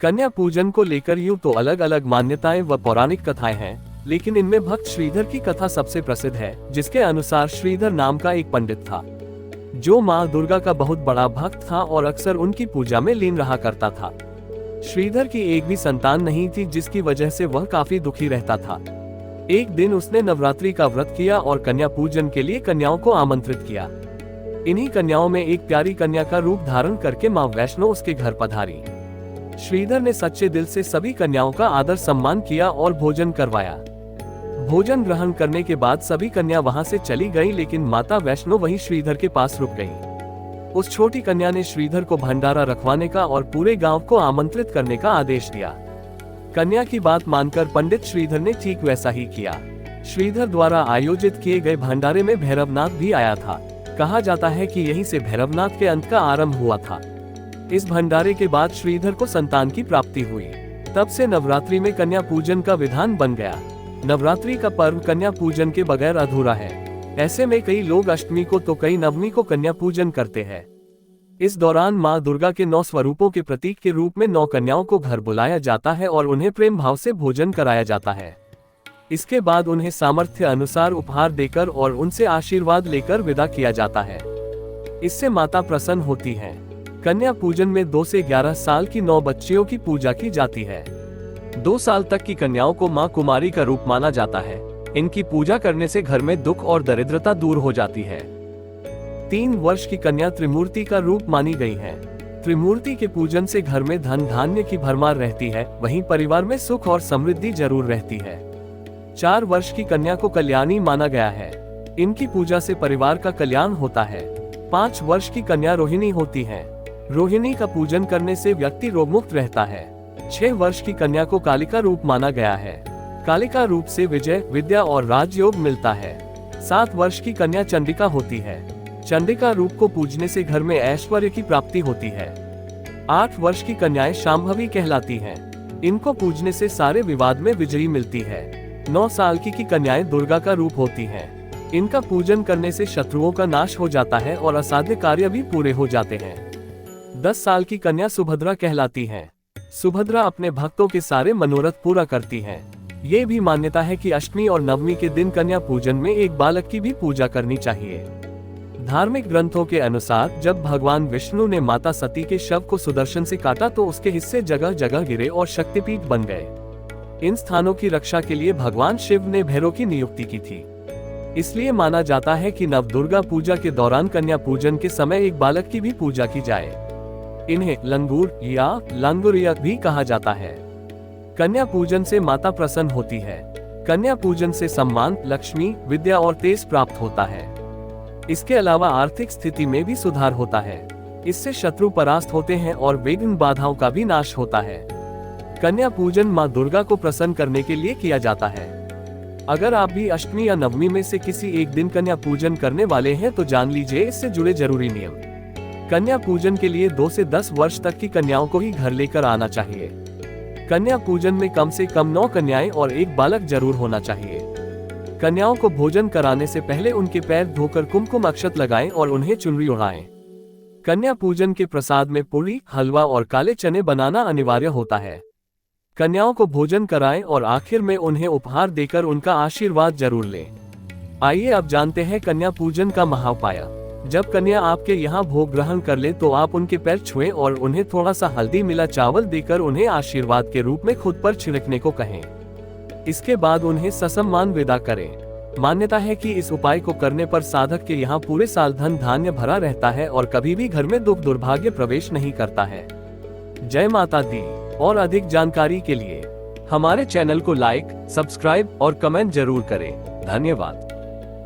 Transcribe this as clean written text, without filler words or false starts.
कन्या पूजन को लेकर यूं तो अलग अलग मान्यताएं व पौराणिक कथाएं हैं, लेकिन इनमें भक्त श्रीधर की कथा सबसे प्रसिद्ध है, जिसके अनुसार श्रीधर नाम का एक पंडित था, जो माँ दुर्गा का बहुत बड़ा भक्त था और अक्सर उनकी पूजा में लीन रहा करता था। श्रीधर की एक भी संतान नहीं थी, जिसकी वजह से वह काफी दुखी रहता था। एक दिन उसने नवरात्रि का व्रत किया और कन्या पूजन के लिए कन्याओं को आमंत्रित किया। इन्हीं कन्याओं में एक प्यारी कन्या का रूप धारण करके माँ वैष्णो उसके घर पधारी। श्रीधर ने सच्चे दिल से सभी कन्याओं का आदर सम्मान किया और भोजन करवाया। भोजन ग्रहण करने के बाद सभी कन्या वहां से चली गईं, लेकिन माता वैष्णो वहीं श्रीधर के पास रुक गईं। उस छोटी कन्या ने श्रीधर को भंडारा रखवाने का और पूरे गांव को आमंत्रित करने का आदेश दिया। कन्या की बात मानकर पंडित श्रीधर ने ठीक वैसा ही किया। श्रीधर द्वारा आयोजित किए गए भंडारे में भैरवनाथ भी आया था। कहा जाता है कि यहीं से भैरवनाथ के अंत का आरंभ हुआ था। इस भंडारे के बाद श्रीधर को संतान की प्राप्ति हुई। तब से नवरात्रि में कन्या पूजन का विधान बन गया। नवरात्रि का पर्व कन्या पूजन के बगैर अधूरा है। ऐसे में कई लोग अष्टमी को तो कई नवमी को कन्या पूजन करते हैं। इस दौरान माँ दुर्गा के 9 स्वरूपों के प्रतीक के रूप में 9 कन्याओं को घर बुलाया जाता है और उन्हें प्रेम भाव से भोजन कराया जाता है। इसके बाद उन्हें सामर्थ्य अनुसार उपहार देकर और उनसे आशीर्वाद लेकर विदा किया जाता है। इससे माता प्रसन्न होती है। कन्या पूजन में 2 से 11 साल की 9 बच्चियों की पूजा की जाती है। 2 साल तक की कन्याओं को माँ कुमारी का रूप माना जाता है। इनकी पूजा करने से घर में दुख और दरिद्रता दूर हो जाती है। 3 वर्ष की कन्या त्रिमूर्ति का रूप मानी गई है। त्रिमूर्ति के पूजन से घर में धन धान्य की भरमार रहती है, वहीं परिवार में सुख और समृद्धि जरूर रहती है। 4 वर्ष की कन्या को कल्याणी माना गया है। इनकी पूजा से परिवार का कल्याण होता है। 5 वर्ष की कन्या रोहिणी होती है। रोहिणी का पूजन करने से व्यक्ति रोगमुक्त रहता है। 6 वर्ष की कन्या को कालिका रूप माना गया है। कालिका रूप से विजय, विद्या और राजयोग मिलता है। 7 वर्ष की कन्या चंडिका होती है। चंडिका रूप को पूजने से घर में ऐश्वर्य की प्राप्ति होती है। 8 वर्ष की कन्याएं शांभवी कहलाती हैं। इनको पूजने से सारे विवाद में विजयी मिलती है। 9 साल की कन्याएं दुर्गा का रूप होती हैं। इनका पूजन करने से शत्रुओं का नाश हो जाता है और असाध्य कार्य भी पूरे हो जाते हैं। 10 साल की कन्या सुभद्रा कहलाती हैं। सुभद्रा अपने भक्तों के सारे मनोरथ पूरा करती हैं। ये भी मान्यता है कि अष्टमी और नवमी के दिन कन्या पूजन में एक बालक की भी पूजा करनी चाहिए। धार्मिक ग्रंथों के अनुसार जब भगवान विष्णु ने माता सती के शव को सुदर्शन से काटा तो उसके हिस्से जगह जगह गिरे और शक्तिपीठ बन गए। इन स्थानों की रक्षा के लिए भगवान शिव ने भैरव की नियुक्ति की थी। इसलिए माना जाता है कि नवदुर्गा पूजा के दौरान कन्या पूजन के समय एक बालक की भी पूजा की जाए। इन्हें लंगूर या लंगुरिया भी कहा जाता है। कन्या पूजन से माता प्रसन्न होती है। कन्या पूजन से सम्मान, लक्ष्मी, विद्या और तेज प्राप्त होता है। इसके अलावा आर्थिक स्थिति में भी सुधार होता है। इससे शत्रु परास्त होते हैं और विघ्न बाधाओं का भी नाश होता है। कन्या पूजन माँ दुर्गा को प्रसन्न करने के लिए किया जाता है। अगर आप भी अष्टमी या नवमी में से किसी एक दिन कन्या पूजन करने वाले हैं तो जान लीजिए इससे जुड़े जरूरी नियम। कन्या पूजन के लिए 2 से 10 वर्ष तक की कन्याओं को ही घर लेकर आना चाहिए। कन्या पूजन में कम से कम 9 कन्याएं और एक बालक जरूर होना चाहिए। कन्याओं को भोजन कराने से पहले उनके पैर धोकर कुमकुम अक्षत लगाएं और उन्हें चुनरी ओढ़ाएं। कन्या पूजन के प्रसाद में पूरी, हलवा और काले चने बनाना अनिवार्य होता है। कन्याओं को भोजन कराएं और आखिर में उन्हें उपहार देकर उनका आशीर्वाद जरूर लें। आइए अब जानते हैं कन्या पूजन का महाउपाय। जब कन्या आपके यहाँ भोग ग्रहण कर ले तो आप उनके पैर छुएं और उन्हें थोड़ा सा हल्दी मिला चावल देकर उन्हें आशीर्वाद के रूप में खुद पर छिड़कने को कहें। इसके बाद उन्हें ससम्मान विदा करें। मान्यता है कि इस उपाय को करने पर साधक के यहाँ पूरे साल धन धान्य भरा रहता है और कभी भी घर में दुख दुर्भाग्य प्रवेश नहीं करता है। जय माता दी। और अधिक जानकारी के लिए हमारे चैनल को लाइक, सब्सक्राइब और कमेंट जरूर करें। धन्यवाद।